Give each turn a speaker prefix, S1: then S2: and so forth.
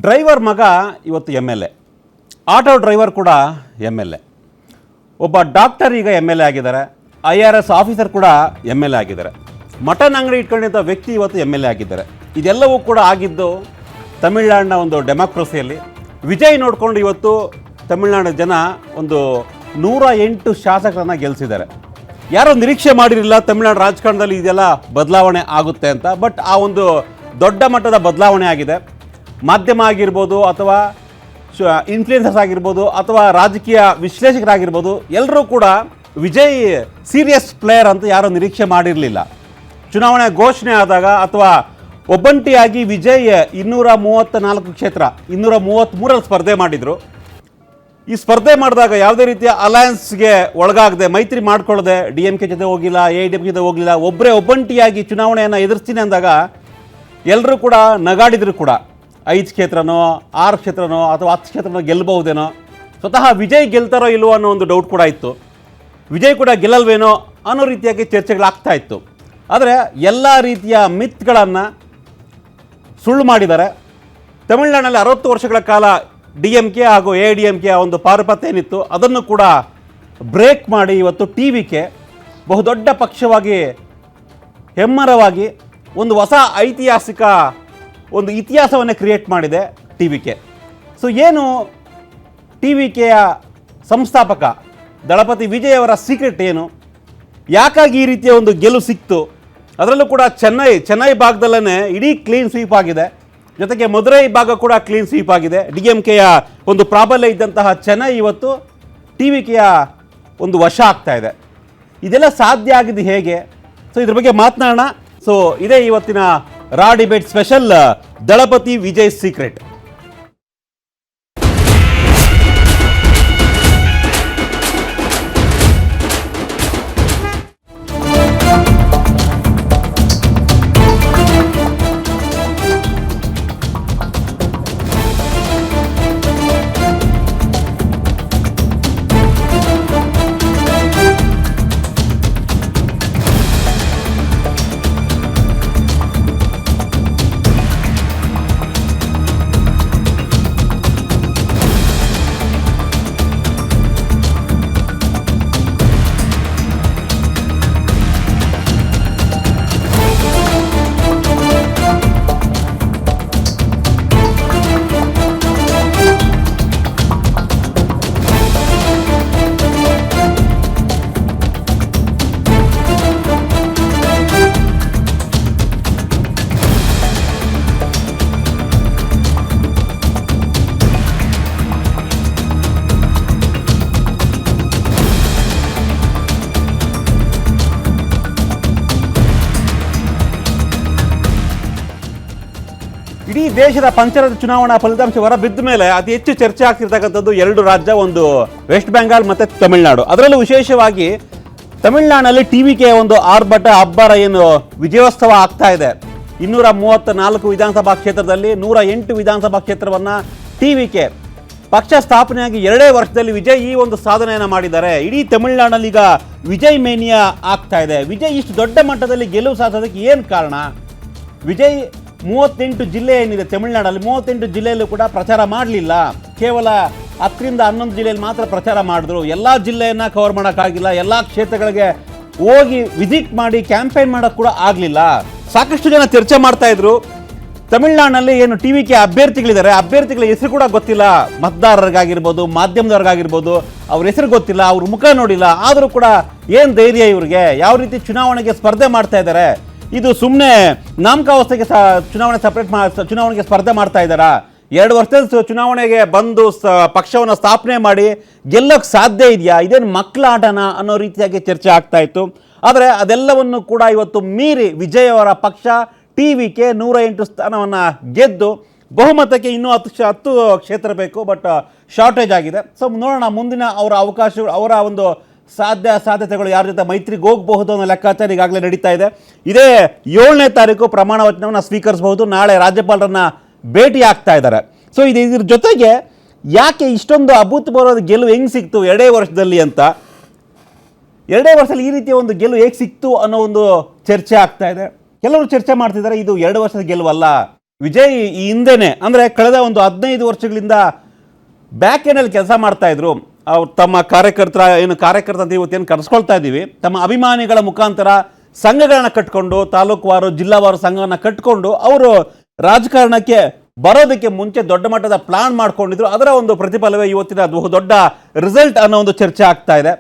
S1: Driver ಮಗ ಇವತ್ತು MLA, auto driver ಕೂಡ ಎಮ್.ಎಲ್.ಎ, ಒಬ್ಬ ಡಾಕ್ಟರ್ ಈಗ ಎಮ್.ಎಲ್.ಎ ಆಗಿದ್ದಾರೆ, IRS ಆಫೀಸರ್ ಕೂಡ ಎಮ್.ಎಲ್.ಎ ಆಗಿದ್ದಾರೆ, ಮಟನ್ ಅಂಗಡಿ ಇಟ್ಕೊಂಡಿದ್ದ ವ್ಯಕ್ತಿ ಇವತ್ತು ಎಮ್.ಎಲ್.ಎ ಆಗಿದ್ದಾರೆ. ಇದೆಲ್ಲವೂ ಕೂಡ ಆಗಿದ್ದು ತಮಿಳುನಾಡಿನ ಒಂದು ಡೆಮಾಕ್ರಸಿಯಲ್ಲಿ. ವಿಜಯ್ ನೋಡಿಕೊಂಡು ಇವತ್ತು ತಮಿಳುನಾಡಿನ ಜನ ಒಂದು 108 ಶಾಸಕರನ್ನು ಗೆಲ್ಲಿಸಿದ್ದಾರೆ. ಯಾರೋ ನಿರೀಕ್ಷೆ ಮಾಡಿರಲಿಲ್ಲ ತಮಿಳುನಾಡು ರಾಜಕಾರಣದಲ್ಲಿ ಇದೆಲ್ಲ ಬದಲಾವಣೆ ಆಗುತ್ತೆ ಅಂತ. ಬಟ್ ಆ ಒಂದು ದೊಡ್ಡ ಮಟ್ಟದ ಬದಲಾವಣೆ ಆಗಿದೆ. ಮಾಧ್ಯಮ ಆಗಿರ್ಬೋದು ಅಥವಾ ಇನ್ಫ್ಲೂಯೆನ್ಸರ್ಸ್ ಆಗಿರ್ಬೋದು ಅಥವಾ ರಾಜಕೀಯ ವಿಶ್ಲೇಷಕರಾಗಿರ್ಬೋದು, ಎಲ್ಲರೂ ಕೂಡ ವಿಜಯ್ ಸೀರಿಯಸ್ ಪ್ಲೇಯರ್ ಅಂತ ಯಾರೂ ನಿರೀಕ್ಷೆ ಮಾಡಿರಲಿಲ್ಲ. ಚುನಾವಣೆ ಘೋಷಣೆ ಆದಾಗ ಅಥವಾ ಒಬ್ಬಂಟಿಯಾಗಿ ವಿಜಯ್ 234 ಕ್ಷೇತ್ರ 233ರಲ್ಲಿ ಸ್ಪರ್ಧೆ ಮಾಡಿದರು. ಈ ಸ್ಪರ್ಧೆ ಮಾಡಿದಾಗ ಯಾವುದೇ ರೀತಿಯ ಅಲಯನ್ಸ್ಗೆ ಒಳಗಾಗದೆ, ಮೈತ್ರಿ ಮಾಡ್ಕೊಳ್ಳದೆ, DMK ಜೊತೆ ಹೋಗಿಲ್ಲ, AIDMK ಜೊತೆ ಹೋಗಲಿಲ್ಲ, ಒಬ್ಬಂಟಿಯಾಗಿ ಚುನಾವಣೆಯನ್ನು ಎದುರಿಸ್ತೀನಿ ಅಂದಾಗ ಎಲ್ಲರೂ ಕೂಡ ನಗಾಡಿದ್ರು ಕೂಡ. 5 ಕ್ಷೇತ್ರನೋ 6 ಕ್ಷೇತ್ರನೋ ಅಥವಾ 10 ಕ್ಷೇತ್ರನೋ ಗೆಲ್ಲಬಹುದೇನೋ, ಸ್ವತಃ ವಿಜಯ್ ಗೆಲ್ತಾರೋ ಇಲ್ವೋ ಅನ್ನೋ ಒಂದು ಡೌಟ್ ಕೂಡ ಇತ್ತು. ವಿಜಯ್ ಕೂಡ ಗೆಲ್ಲಲ್ವೇನೋ ಅನ್ನೋ ರೀತಿಯಾಗಿ ಚರ್ಚೆಗಳಾಗ್ತಾ ಇತ್ತು. ಆದರೆ ಎಲ್ಲ ರೀತಿಯ ಮಿತ್ಗಳನ್ನು ಸುಳ್ಳು ಮಾಡಿದ್ದಾರೆ. ತಮಿಳುನಾಡಿನಲ್ಲಿ 60 ವರ್ಷಗಳ ಕಾಲ DMK ಹಾಗೂ AIDMK ಒಂದು ಪಾರುಪತ್ಯ ಏನಿತ್ತು ಅದನ್ನು ಕೂಡ ಬ್ರೇಕ್ ಮಾಡಿ ಇವತ್ತು TVK ಬಹುದೊಡ್ಡ ಪಕ್ಷವಾಗಿ ಹೆಮ್ಮರವಾಗಿ ಒಂದು ಹೊಸ ಐತಿಹಾಸಿಕ ಒಂದು ಇತಿಹಾಸವನ್ನೇ ಕ್ರಿಯೇಟ್ ಮಾಡಿದೆ TVK. ಸೊ ಏನು TVKಯ ಸಂಸ್ಥಾಪಕ ದಳಪತಿ ವಿಜಯ್ ಅವರ ಸೀಕ್ರೆಟ್ ಏನು, ಯಾಕಾಗಿ ಈ ರೀತಿಯ ಒಂದು ಗೆಲುವು ಸಿಕ್ತು? ಅದರಲ್ಲೂ ಕೂಡ ಚೆನ್ನೈ ಭಾಗದಲ್ಲೇ ಇಡೀ ಕ್ಲೀನ್ ಸ್ವೀಪ್ ಆಗಿದೆ. ಜೊತೆಗೆ ಮದುರೈ ಭಾಗ ಕೂಡ ಕ್ಲೀನ್ ಸ್ವೀಪ್ ಆಗಿದೆ. DMKಯ ಒಂದು ಪ್ರಾಬಲ್ಯ ಇದ್ದಂತಹ ಚೆನ್ನೈ ಇವತ್ತು TVKಯ ಒಂದು ವಶ ಆಗ್ತಾ ಇದೆ. ಇದೆಲ್ಲ ಸಾಧ್ಯ ಆಗಿದೆ ಹೇಗೆ? ಸೊ ಇದ್ರ ಬಗ್ಗೆ ಮಾತನಾಡೋಣ. ಸೊ ಇದೇ ಇವತ್ತಿನ ರಾ ಡಿಬೇಟ್ ಸ್ಪೆಷಲ್, ದಳಪತಿ ವಿಜಯ್ ಸೀಕ್ರೆಟ್. ಇಡೀ ದೇಶದ ಪಂಚರಾಜ್ಯ ಚುನಾವಣಾ ಫಲಿತಾಂಶ ಹೊರಬಿದ್ದ ಮೇಲೆ ಅತಿ ಹೆಚ್ಚು ಚರ್ಚೆ ಆಗ್ತಿರ್ತಕ್ಕಂಥದ್ದು 2 ರಾಜ್ಯ, ಒಂದು ವೆಸ್ಟ್ ಬೆಂಗಾಲ್ ಮತ್ತು ತಮಿಳುನಾಡು. ಅದರಲ್ಲೂ ವಿಶೇಷವಾಗಿ ತಮಿಳುನಾಡಿನಲ್ಲಿ TVK ಒಂದು ಆರ್ಭಟ ಅಬ್ಬರ ಏನು ವಿಜಯೋತ್ಸವ ಆಗ್ತಾ ಇದೆ. 234 ವಿಧಾನಸಭಾ ಕ್ಷೇತ್ರದಲ್ಲಿ 108 ವಿಧಾನಸಭಾ ಕ್ಷೇತ್ರವನ್ನು TVK ಪಕ್ಷ ಸ್ಥಾಪನೆಯಾಗಿ 2 ವರ್ಷದಲ್ಲಿ ವಿಜಯ್ ಈ ಒಂದು ಸಾಧನೆಯನ್ನು ಮಾಡಿದ್ದಾರೆ. ಇಡೀ ತಮಿಳುನಾಡಿನಲ್ಲಿ ಈಗ ವಿಜಯ್ ಮೇನಿಯಾ ಆಗ್ತಾ ಇದೆ. ವಿಜಯ್ ಇಷ್ಟು ದೊಡ್ಡ ಮಟ್ಟದಲ್ಲಿ ಗೆಲುವು ಸಾಧಿಸೋದಕ್ಕೆ ಏನು ಕಾರಣ? ವಿಜಯ್ 38 ಜಿಲ್ಲೆ ಏನಿದೆ ತಮಿಳುನಾಡಲ್ಲಿ, 38 ಜಿಲ್ಲೆಯಲ್ಲೂ ಕೂಡ ಪ್ರಚಾರ ಮಾಡಲಿಲ್ಲ. ಕೇವಲ 10ರಿಂದ 11 ಜಿಲ್ಲೆಯಲ್ಲಿ ಮಾತ್ರ ಪ್ರಚಾರ ಮಾಡಿದ್ರು. ಎಲ್ಲ ಜಿಲ್ಲೆಯನ್ನು ಕವರ್ ಮಾಡೋಕ್ಕಾಗಿಲ್ಲ. ಎಲ್ಲ ಕ್ಷೇತ್ರಗಳಿಗೆ ಹೋಗಿ ವಿಸಿಟ್ ಮಾಡಿ ಕ್ಯಾಂಪೇನ್ ಮಾಡೋಕ್ಕೆ ಕೂಡ ಆಗಲಿಲ್ಲ. ಸಾಕಷ್ಟು ಜನ ಚರ್ಚೆ ಮಾಡ್ತಾ ಇದ್ರು. ತಮಿಳುನಾಡಿನಲ್ಲಿ ಏನು TVK ಅಭ್ಯರ್ಥಿಗಳಿದ್ದಾರೆ, ಅಭ್ಯರ್ಥಿಗಳ ಹೆಸರು ಕೂಡ ಗೊತ್ತಿಲ್ಲ. ಮತದಾರರಿಗಾಗಿರ್ಬೋದು, ಮಾಧ್ಯಮದವ್ರಿಗಾಗಿರ್ಬೋದು, ಅವ್ರ ಹೆಸರು ಗೊತ್ತಿಲ್ಲ, ಅವ್ರ ಮುಖ ನೋಡಿಲ್ಲ. ಆದರೂ ಕೂಡ ಏನು ಧೈರ್ಯ ಇವ್ರಿಗೆ, ಯಾವ ರೀತಿ ಚುನಾವಣೆಗೆ ಸ್ಪರ್ಧೆ ಮಾಡ್ತಾ ಇದ್ದಾರೆ? ಇದು ಸುಮ್ಮನೆ ನಾಮಕಾವಸ್ಥೆಗೆ ಚುನಾವಣೆಗೆ ಸ್ಪರ್ಧೆ ಮಾಡ್ತಾ ಇದ್ದಾರಾ? 2 ವರ್ಷದಲ್ಲಿ ಚುನಾವಣೆಗೆ ಬಂದು ಪಕ್ಷವನ್ನು ಸ್ಥಾಪನೆ ಮಾಡಿ ಗೆಲ್ಲೋಕ್ಕೆ ಸಾಧ್ಯ ಇದೆಯಾ? ಇದೇನು ಮಕ್ಕಳ ಆಟನ ಅನ್ನೋ ರೀತಿಯಾಗಿ ಚರ್ಚೆ ಆಗ್ತಾ ಇತ್ತು. ಆದರೆ ಅದೆಲ್ಲವನ್ನು ಕೂಡ ಇವತ್ತು ಮೀರಿ ವಿಜಯ್ ಅವರ ಪಕ್ಷ TVK 108 ಸ್ಥಾನವನ್ನು ಗೆದ್ದು ಬಹುಮತಕ್ಕೆ ಇನ್ನೂ 10 ಕ್ಷೇತ್ರ ಬೇಕು, ಬಟ್ ಶಾರ್ಟೇಜ್ ಆಗಿದೆ. ಸೊ ನೋಡೋಣ ಮುಂದಿನ ಅವರ ಅವಕಾಶಗಳು, ಅವರ ಒಂದು ಸಾಧ್ಯತೆಗಳು ಯಾರ ಜೊತೆ ಮೈತ್ರಿಗೆ ಹೋಗಬಹುದು ಅನ್ನೋ ಲೆಕ್ಕಾಚಾರ ಈಗಾಗಲೇ ನಡೀತಾ ಇದೆ. ಇದೇ 7ನೇ ತಾರೀಕು ಪ್ರಮಾಣ ವಚನವನ್ನು ಸ್ವೀಕರಿಸಬಹುದು. ನಾಳೆ ರಾಜ್ಯಪಾಲರನ್ನ ಭೇಟಿ ಆಗ್ತಾ ಇದ್ದಾರೆ. ಸೊ ಇದ್ರ ಜೊತೆಗೆ ಯಾಕೆ ಇಷ್ಟೊಂದು ಅಭೂತಪೂರ್ವವಾದ ಗೆಲುವು ಹೆಂಗೆ ಸಿಕ್ತು 2 ವರ್ಷದಲ್ಲಿ ಅಂತ, 2 ವರ್ಷದಲ್ಲಿ ಈ ರೀತಿಯ ಒಂದು ಗೆಲುವು ಹೇಗೆ ಸಿಕ್ತು ಅನ್ನೋ ಒಂದು ಚರ್ಚೆ ಆಗ್ತಾ ಇದೆ. ಕೆಲವರು ಚರ್ಚೆ ಮಾಡ್ತಿದ್ದಾರೆ ಇದು 2 ವರ್ಷದ ಗೆಲುವಲ್ಲ, ವಿಜಯ್ ಈ ಹಿಂದೆನೆ ಅಂದರೆ ಕಳೆದ ಒಂದು 15 ವರ್ಷಗಳಿಂದ ಬ್ಯಾಕ್ ಎಂಡಲ್ಲಿ ಕೆಲಸ ಮಾಡ್ತಾ ಇದ್ರು. ಅವ್ರು ತಮ್ಮ ಕಾರ್ಯಕರ್ತ ಅಂತ ಇವತ್ತೇನು ಕರೆಸ್ಕೊಳ್ತಾ ಇದ್ದೀವಿ, ತಮ್ಮ ಅಭಿಮಾನಿಗಳ ಮುಖಾಂತರ ಸಂಘಗಳನ್ನ ಕಟ್ಕೊಂಡು, ತಾಲೂಕುವಾರು ಜಿಲ್ಲಾವಾರು ಸಂಘವನ್ನು ಕಟ್ಕೊಂಡು ಅವರು ರಾಜಕಾರಣಕ್ಕೆ ಬರೋದಕ್ಕೆ ಮುಂಚೆ ದೊಡ್ಡ ಮಟ್ಟದ ಪ್ಲಾನ್ ಮಾಡ್ಕೊಂಡಿದ್ರು. ಅದರ ಒಂದು ಪ್ರತಿಫಲವೇ ಇವತ್ತಿನ ಬಹು ದೊಡ್ಡ ರಿಸಲ್ಟ್ ಅನ್ನೋ ಒಂದು ಚರ್ಚೆ ಆಗ್ತಾ ಇದೆ.